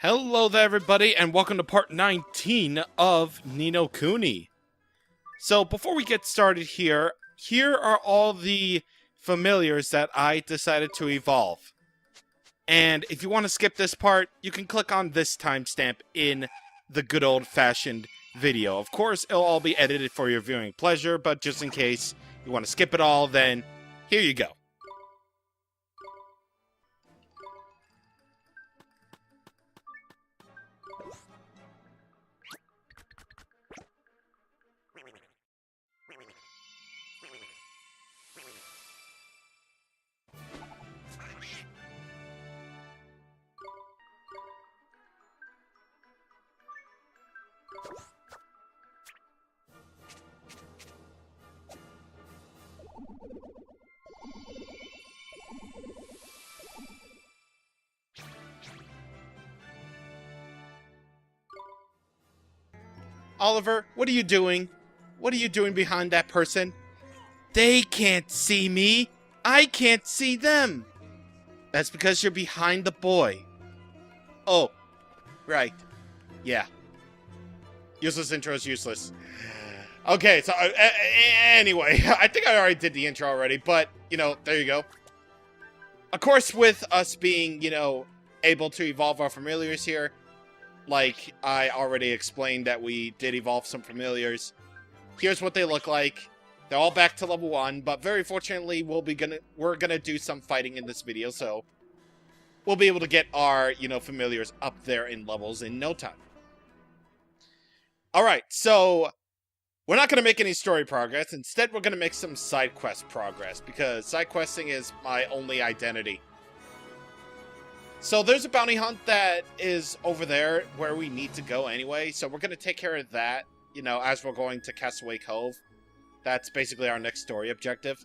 Hello there, everybody, and welcome to part 19 of Ni no Kuni. So, before we get started here are all the familiars that I decided to evolve. And if you want to skip this part, you can click on this timestamp in the good old-fashioned video. Of course, it'll all be edited for your viewing pleasure, but just in case you want to skip it all, then here you go. Oliver, what are you doing? What are you doing behind that person? They can't see me. I can't see them. That's because you're behind the boy. Oh, right. Yeah. Useless intro is useless. Okay, so anyway, I think I already did the intro already, but, there you go. Of course, with us being, able to evolve our familiars here, like I already explained that we did evolve some familiars. Here's what they look like. They're all back to level 1, but very fortunately we're gonna do some fighting in this video, so we'll be able to get our, familiars up there in levels in no time. Alright, so we're not gonna make any story progress. Instead, we're gonna make some side quest progress, because side questing is my only identity. So there's a bounty hunt that is over there where we need to go anyway. So we're going to take care of that, as we're going to Castaway Cove. That's basically our next story objective.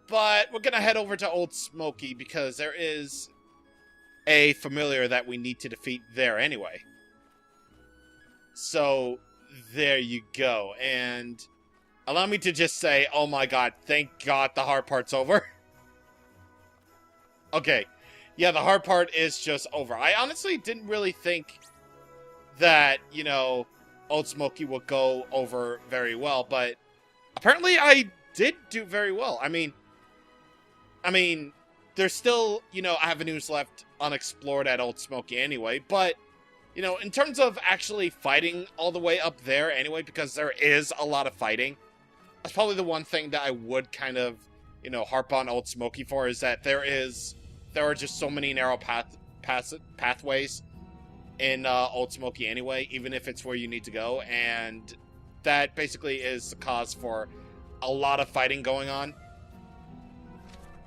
But we're going to head over to Old Smokey because there is a familiar that we need to defeat there anyway. So there you go. And allow me to just say, oh my god, thank god the hard part's over. Okay. Yeah, the hard part is just over. I honestly didn't really think that, Old Smokey would go over very well, but apparently I did do very well. I mean, there's still, avenues left unexplored at Old Smokey anyway, but, in terms of actually fighting all the way up there anyway, because there is a lot of fighting, that's probably the one thing that I would kind of, harp on Old Smokey for, is that there are just so many narrow pathways in Old Smokey anyway, even if it's where you need to go, and that basically is the cause for a lot of fighting going on.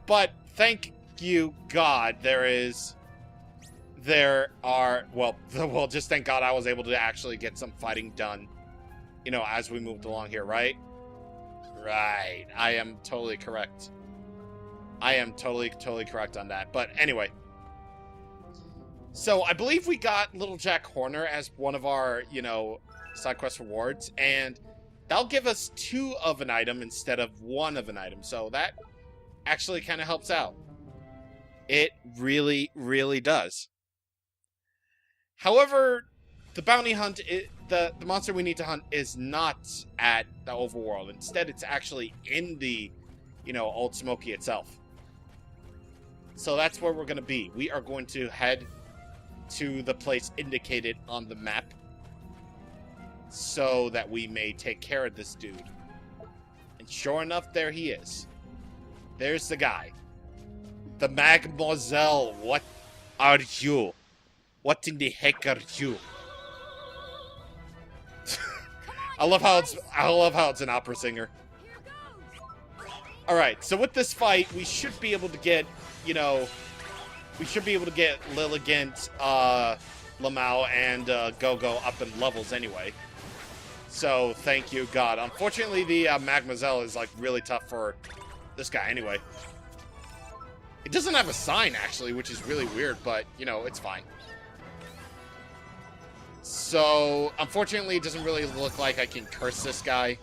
But thank you God just thank God I was able to actually get some fighting done, as we moved along here, right? Right, I am totally correct. I am totally correct on that. But anyway. So I believe we got Little Jack Horner as one of our, side quest rewards. And that'll give us 2 of an item instead of 1 of an item. So that actually kind of helps out. It really, really does. However, the bounty hunt, the monster we need to hunt is not at the overworld. Instead, it's actually in the, Old Smokey itself. So that's where we're going to be. We are going to head to the place indicated on the map so that we may take care of this dude. And sure enough, there he is. There's the guy. The Mademoiselle, what are you? What in the heck are you? I love how it's an opera singer. Alright, so with this fight, we should be able to get, Lilligant, Lamau, and Go-Go up in levels anyway. So, thank you, God. Unfortunately, the Mademoiselle is, really tough for this guy anyway. It doesn't have a sign, actually, which is really weird, but, it's fine. So, unfortunately, it doesn't really look like I can curse this guy.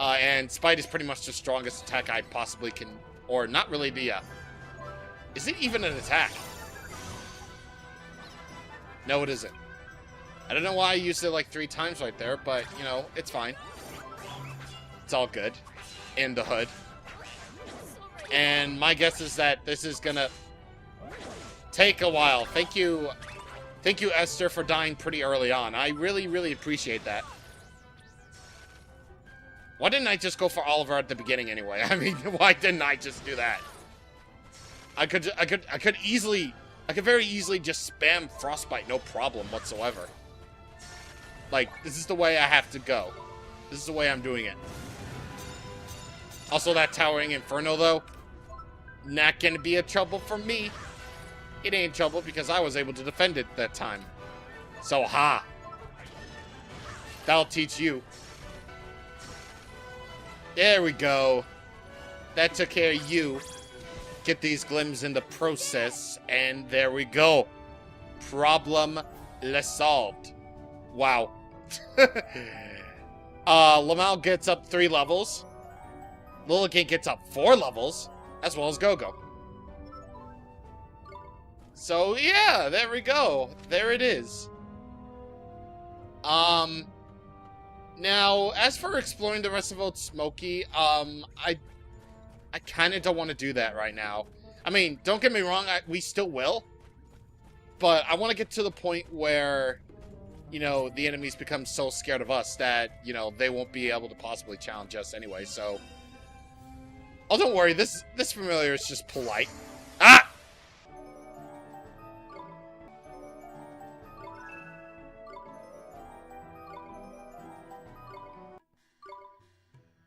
And Spite is pretty much the strongest attack I possibly can... Or, not really the, Is it even an attack? No, it isn't. I don't know why I used it like 3 times right there, but, you know, it's fine. It's all good. In the hood. And my guess is that this is gonna take a while. Thank you, Esther, for dying pretty early on. I really, really appreciate that. Why didn't I just go for Oliver at the beginning anyway? I mean, why didn't I just do that? I could very easily just spam Frostbite, no problem whatsoever. Like, this is the way I have to go. This is the way I'm doing it. Also, that Towering Inferno, though, not gonna be a trouble for me. It ain't trouble because I was able to defend it that time. So, ha! That'll teach you. There we go. That took care of you. Get these glims in the process, and there we go. Problem solved. Wow. Lamal gets up 3 levels. Lilligant gets up 4 levels, as well as Gogo. So, yeah, there we go. There it is. Now, as for exploring the rest of Old Smokey, I kind of don't want to do that right now. I mean, don't get me wrong, we still will. But I want to get to the point where, you know, the enemies become so scared of us that, you know, they won't be able to possibly challenge us anyway, so... Oh, don't worry, this familiar is just polite. Ah!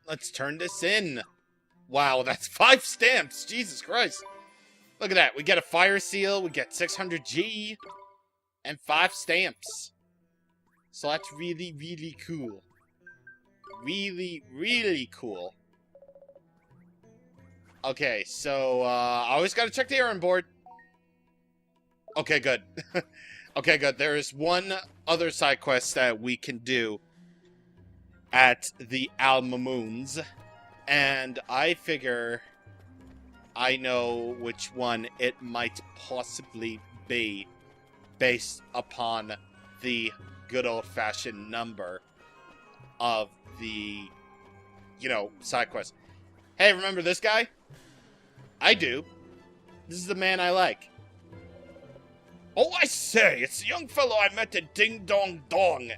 Let's turn this in. Wow, that's 5 stamps. Jesus Christ. Look at that. We get a fire seal, we get 600G, and 5 stamps. So that's really, really cool. Really, really cool. Okay, so, I always gotta check the errand board. Okay, good. Okay, good. There is one other side quest that we can do at the Alma Moons, and I figure I know which one it might possibly be based upon the good old-fashioned number of the, you know, side quest. Hey, remember this guy? I do. This is the man I like. Oh, I say, it's the young fellow I met at Ding Dong Dong.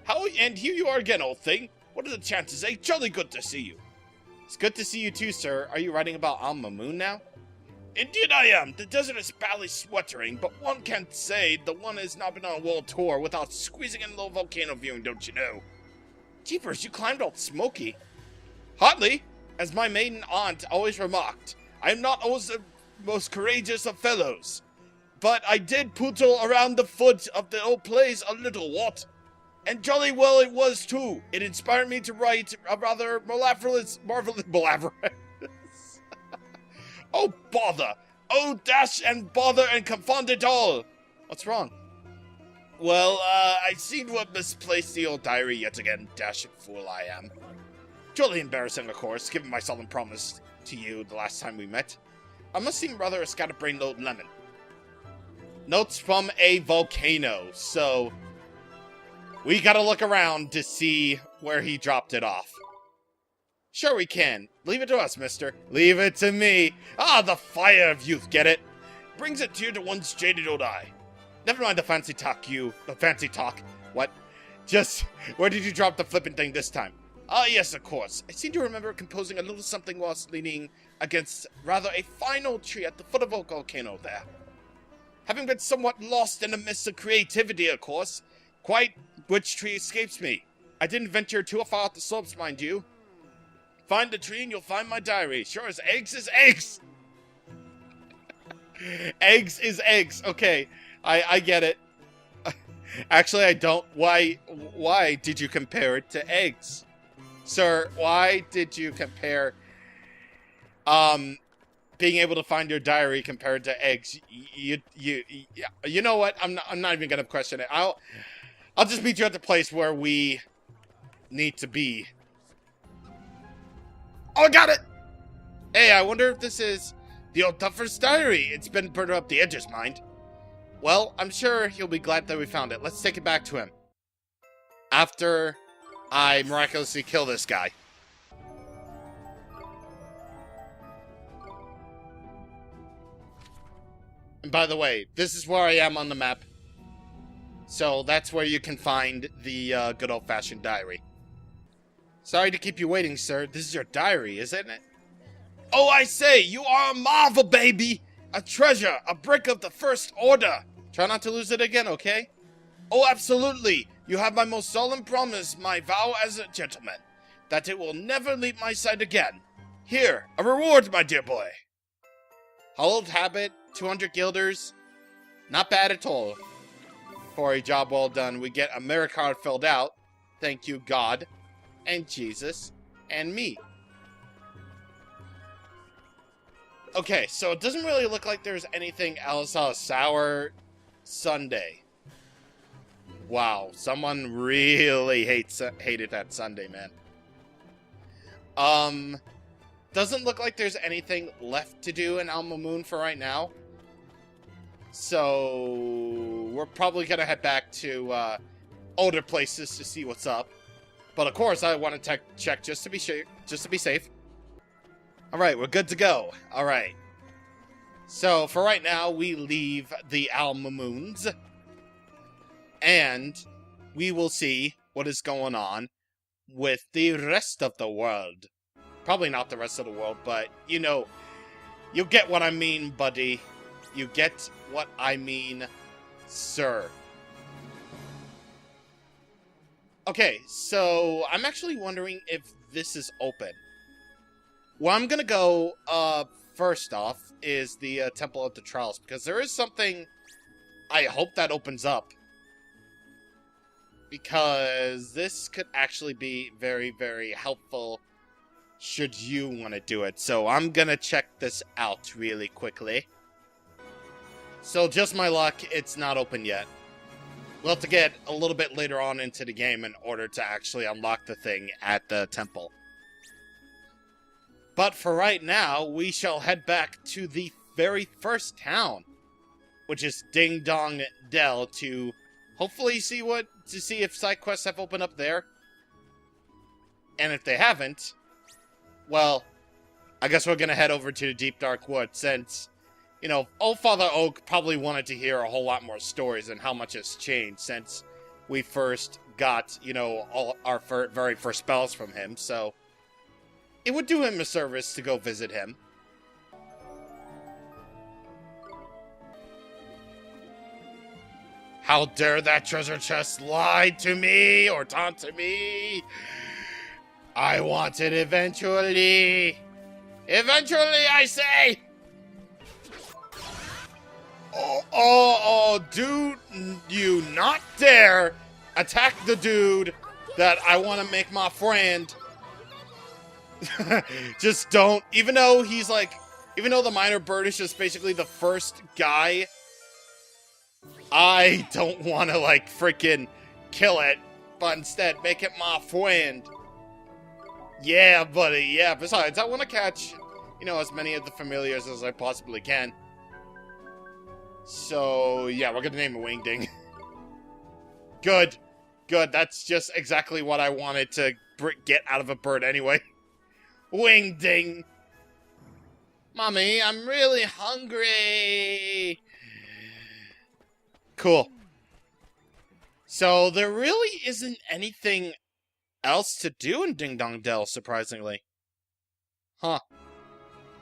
How, and here you are again, old thing. What are the chances, eh? Jolly good to see you. It's good to see you too, sir. Are you writing about Alma Moon now? Indeed I am. The desert is badly sweltering, but one can't say the one has not been on a world tour without squeezing in a little volcano viewing, don't you know? Jeepers, you climbed Old Smokey. Hardly, as my maiden aunt always remarked. I am not always the most courageous of fellows, but I did pootle around the foot of the old place a little, what? And jolly well it was, too. It inspired me to write a rather marvelous... Oh, bother! Oh, dash and bother and confound it all! What's wrong? Well, I seem to have misplaced the old diary yet again, dashing fool I am. Jolly embarrassing, of course, given my solemn promise to you the last time we met. I must seem rather a scatterbrained old lemon. Notes from a volcano, so... we gotta look around to see where he dropped it off. Sure we can. Leave it to us, mister. Leave it to me. Ah, the fire of youth, get it? Brings a tear to one's jaded old eye. Never mind the fancy talk, The fancy talk? What? Just, where did you drop the flippin' thing this time? Ah, yes, of course. I seem to remember composing a little something whilst leaning against rather a fine old tree at the foot of a volcano there. Having been somewhat lost in the midst of creativity, of course. Quite which tree escapes me. I didn't venture too far up the slopes, mind you. Find the tree and you'll find my diary. Sure as eggs is eggs. Eggs is eggs. Okay, I get it. Actually, I don't. Why did you compare it to eggs? Sir, why did you compare being able to find your diary compared to eggs? You know what? I'm not even gonna question it. I'll just meet you at the place where we need to be. Oh, I got it! Hey, I wonder if this is the old Duffer's diary. It's been burned up the edges, mind. Well, I'm sure he'll be glad that we found it. Let's take it back to him. After I miraculously kill this guy. And by the way, this is where I am on the map. So that's where you can find the good old-fashioned diary. Sorry to keep you waiting, sir. This is your diary, isn't it? Oh, I say, you are a marvel, baby! A treasure, a brick of the First Order! Try not to lose it again, okay? Oh, absolutely! You have my most solemn promise, my vow as a gentleman, that it will never leave my side again. Here, a reward, my dear boy! Hollowed habit, 200 guilders. Not bad at all. For a job well done, we get a mirror card filled out. Thank you, God, and Jesus, and me. Okay, so it doesn't really look like there's anything else on a sour Sunday. Wow, someone really hated that Sunday, man. Doesn't look like there's anything left to do in Alma Moon for right now. So we're probably gonna head back to older places to see what's up. But of course, I want to check just to be safe. All right, we're good to go. All right. So for right now, we leave the Alma Moons, and we will see what is going on with the rest of the world. Probably not the rest of the world, but you know, you get what I mean, buddy. You get what I mean, sir. Okay, so I'm actually wondering if this is open. Well, I'm gonna go, first off, is the Temple of the Trials, because there is something I hope that opens up. Because this could actually be very, very helpful should you want to do it. So I'm gonna check this out really quickly. So just my luck, it's not open yet. We'll have to get a little bit later on into the game in order to actually unlock the thing at the temple. But for right now, we shall head back to the very first town, which is Ding Dong Dell, to hopefully see if side quests have opened up there. And if they haven't, well, I guess we're gonna head over to the Deep Dark Wood, since, you know, Old Father Oak probably wanted to hear a whole lot more stories and how much has changed since we first got, you know, all our very first spells from him, so it would do him a service to go visit him. How dare that treasure chest lie to me or taunt to me? I want it eventually. Eventually, I say! Oh, dude, you not dare attack the dude that I want to make my friend. Just don't. Even though the minor bird is just basically the first guy, I don't want to, like, freaking kill it, but instead make it my friend. Yeah, buddy, yeah. Besides, I want to catch, you know, as many of the familiars as I possibly can. So, yeah, we're gonna name it Wingding. Good. Good, that's just exactly what I wanted to get out of a bird anyway. Wingding! Mommy, I'm really hungry! Cool. So, there really isn't anything else to do in Ding Dong Dell, surprisingly. Huh.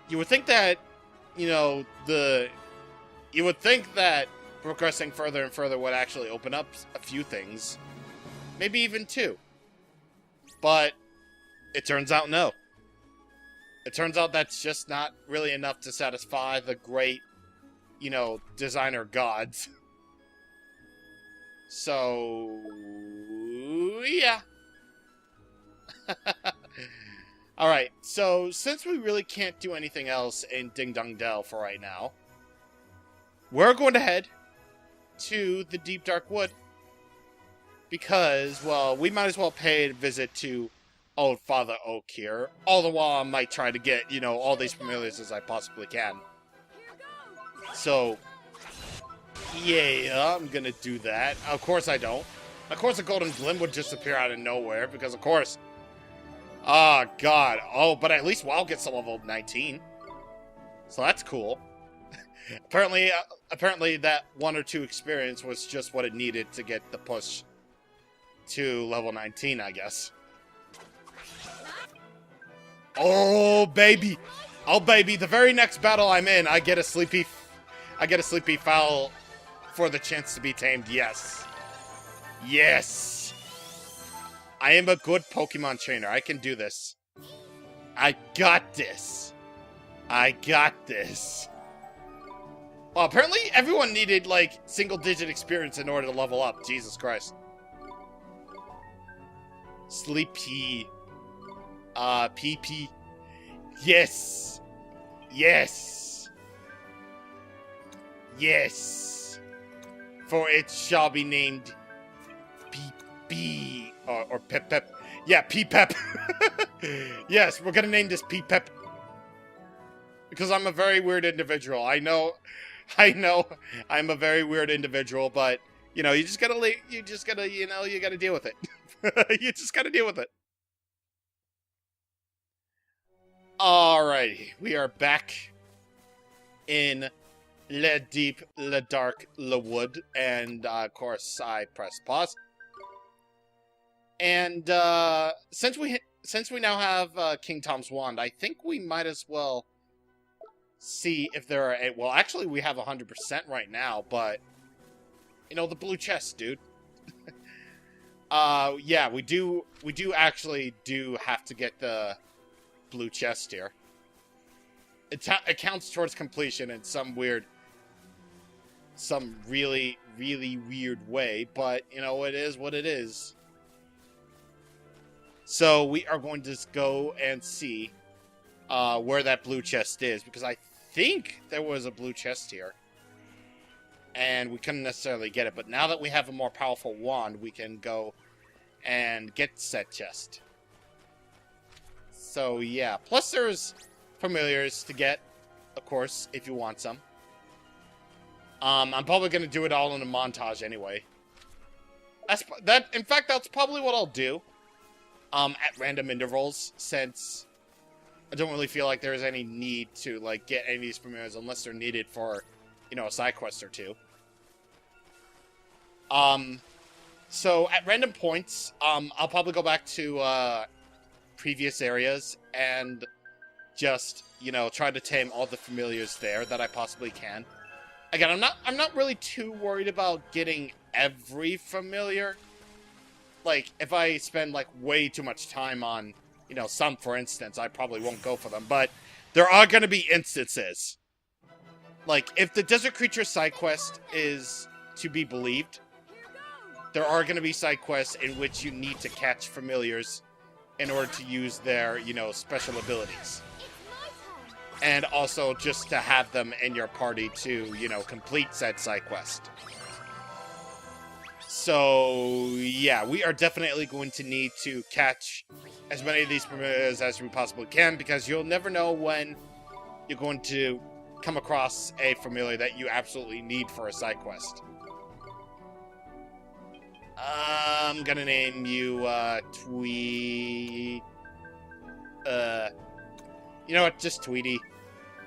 You would think that, you know, you would think that progressing further and further would actually open up a few things. Maybe even two. But it turns out no. It turns out that's just not really enough to satisfy the great, you know, designer gods. So, yeah. Alright, so since we really can't do anything else in Ding Dong Dell for right now, we're going to head to the Deep Dark Wood. Because, well, we might as well pay a visit to Old Father Oak here. All the while I might try to get, you know, all these familiars as I possibly can. So, Yeah, I'm gonna do that. Of course I don't. Of course a golden glim would just appear out of nowhere, because of course... Oh, God. Oh, but at least WoW gets to level 19. So that's cool. Apparently that 1 or 2 experience was just what it needed to get the push to level 19, I guess. Oh, baby. Oh, baby. The very next battle I'm in, I get a sleepy fowl for the chance to be tamed. Yes. Yes. I am a good Pokemon trainer. I can do this. I got this. I got this. Well, apparently everyone needed, like, single-digit experience in order to level up. Jesus Christ. Sleepy. PP. Yes. Yes. Yes. For it shall be named PP. Or Pep Pep. Yeah, P-Pep. Yes, we're gonna name this P-Pep. Because I'm a very weird individual. I know, I'm a very weird individual, but, you know, you gotta deal with it. You just gotta deal with it. Alrighty, we are back in Le Deep, Le Dark, Le Wood, and, of course, I press pause. And, since we now have, King Tom's Wand, I think we might as well see if there are well, actually, we have 100% right now, but, you know, the blue chest, dude. Yeah, we do actually have to get the blue chest here. It counts towards completion in some really, really weird way, but, you know, it is what it is. So we are going to just go and see where that blue chest is, because I think there was a blue chest here. And we couldn't necessarily get it, but now that we have a more powerful wand, we can go and get said chest. So yeah, plus there's familiars to get, of course, if you want some. I'm probably going to do it all in a montage anyway. In fact, that's probably what I'll do. At random intervals, since I don't really feel like there's any need to, like, get any of these premieres unless they're needed for, you know, a side quest or two. So at random points, I'll probably go back to, previous areas and just, you know, try to tame all the familiars there that I possibly can. Again, I'm not really too worried about getting every familiar. Like, if I spend, like, way too much time on, you know, some, for instance, I probably won't go for them. But there are going to be instances. Like, if the Desert Creature side quest is to be believed, there are going to be side quests in which you need to catch familiars in order to use their, you know, special abilities. And also just to have them in your party to, you know, complete said side quest. So, yeah, we are definitely going to need to catch as many of these familiars as we possibly can, because you'll never know when you're going to come across a familiar that you absolutely need for a side quest. I'm gonna name you, Tweet... you know what, just Tweety.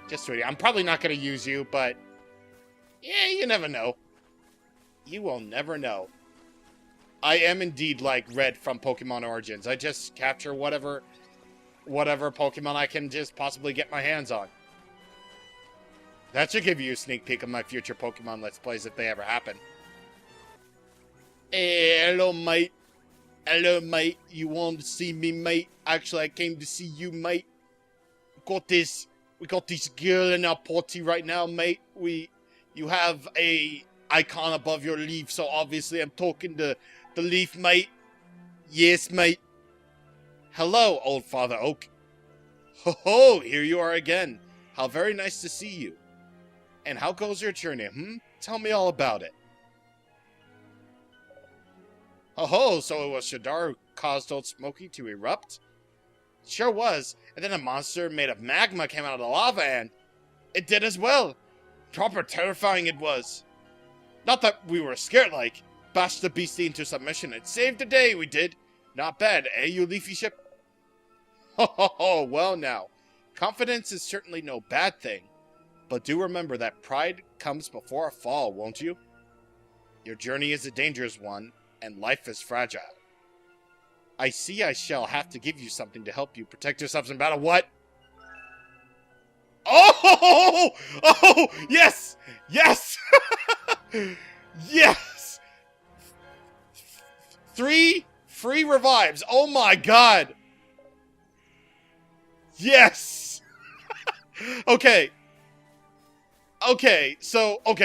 Just Tweety. I'm probably not gonna use you, but... yeah, you never know. You will never know. I am indeed like Red from Pokemon Origins. I just capture whatever Pokemon I can just possibly get my hands on. That should give you a sneak peek of my future Pokemon Let's Plays if they ever happen. Hey, hello, mate. Hello, mate. You want to see me, mate? Actually, I came to see you, mate. We got this girl in our party right now, mate. You have a icon above your leaf, so obviously I'm talking to the leaf, mate. Yes, mate. Hello, old Father Oak. Ho ho, here you are again. How very nice to see you. And how goes your journey, Tell me all about it. Ho ho, so it was Shadar who caused old Smokey to erupt? Sure was, and then a monster made of magma came out of the lava and... it did as well! Proper terrifying it was. Not that we were scared, like. Bashed the beastie into submission and saved the day, we did. Not bad, eh, you leafy ship? Ho ho ho, well now. Confidence is certainly no bad thing. But do remember that pride comes before a fall, won't you? Your journey is a dangerous one, and life is fragile. I see I shall have to give you something to help you protect yourselves in battle. What? Oh! Oh! Yes! Yes! Yes! 3 free revives. Oh my god! Yes! Okay. Okay, so I've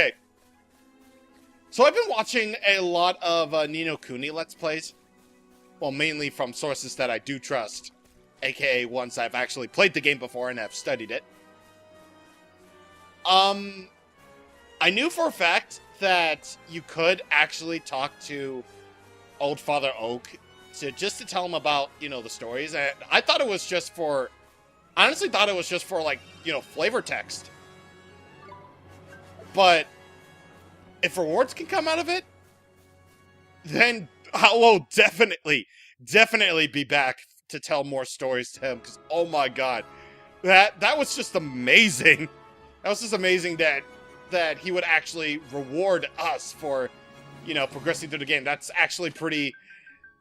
been watching a lot of Ni no Kuni Let's Plays. Well, mainly from sources that I do trust. AKA ones I've actually played the game before and have studied it. I knew for a fact that you could actually talk to Old Father Oak just to tell him about, you know, the stories. And I thought it was just for... honestly thought it was just for, like, you know, flavor text. But if rewards can come out of it, then I will definitely be back to tell more stories to him. Because, oh my god, that was just amazing. That was just amazing that he would actually reward us for, you know, progressing through the game. That's actually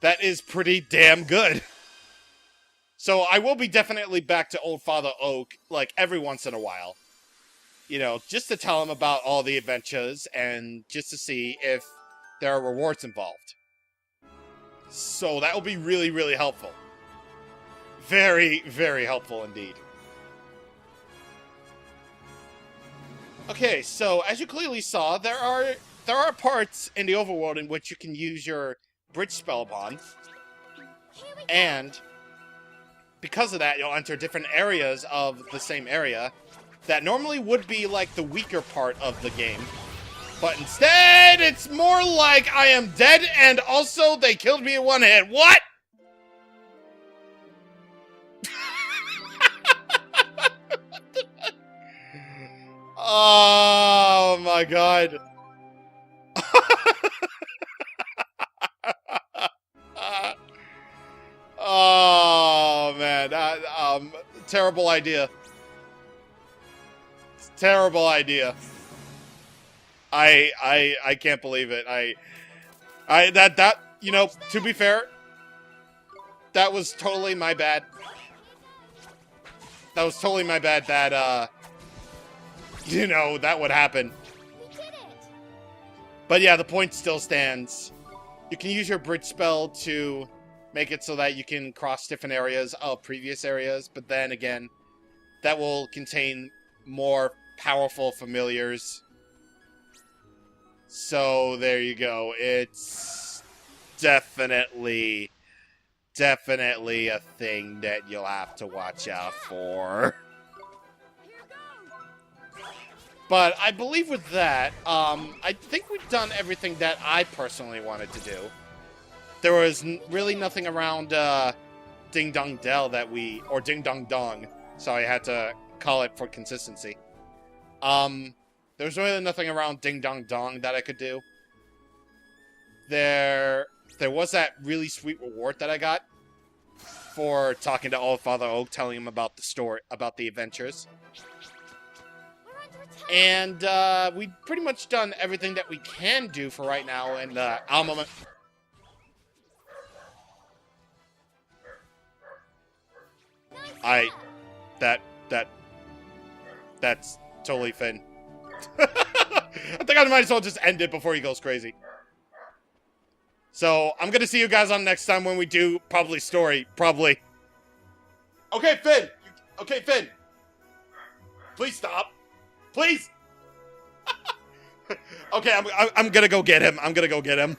that is pretty damn good. So I will be definitely back to Old Father Oak, like, every once in a while. You know, just to tell him about all the adventures and just to see if there are rewards involved. So that will be really, really helpful. Very, very helpful indeed. Okay, so as you clearly saw, there are parts in the overworld in which you can use your bridge spell upon. And because of that, you'll enter different areas of the same area that normally would be like the weaker part of the game. But instead, it's more like I am dead and also they killed me in one hit. What? Oh my god. Oh man, terrible idea. Terrible idea. I can't believe it. That you know, to be fair, that was totally my bad. That was totally my bad that you know, that would happen. We did it. But yeah, the point still stands. You can use your bridge spell to make it so that you can cross different areas of previous areas, but then again, that will contain more powerful familiars. So there you go. It's definitely a thing that you'll have to watch out for. But I believe with that, I think we've done everything that I personally wanted to do. There was really nothing around Ding Dong Dell or Ding Dong Dong, so I had to call it for consistency. There was really nothing around Ding Dong Dong that I could do. There was that really sweet reward that I got for talking to Old Father Oak, telling him about the story, about the adventures. And we've pretty much done everything that we can do for right now in Alma. That's totally Finn. I think I might as well just end it before he goes crazy. So, I'm gonna see you guys on next time when we do probably story. Probably. Okay, Finn! Okay, Finn! Please stop. Please! Okay, I'm gonna go get him. I'm gonna go get him.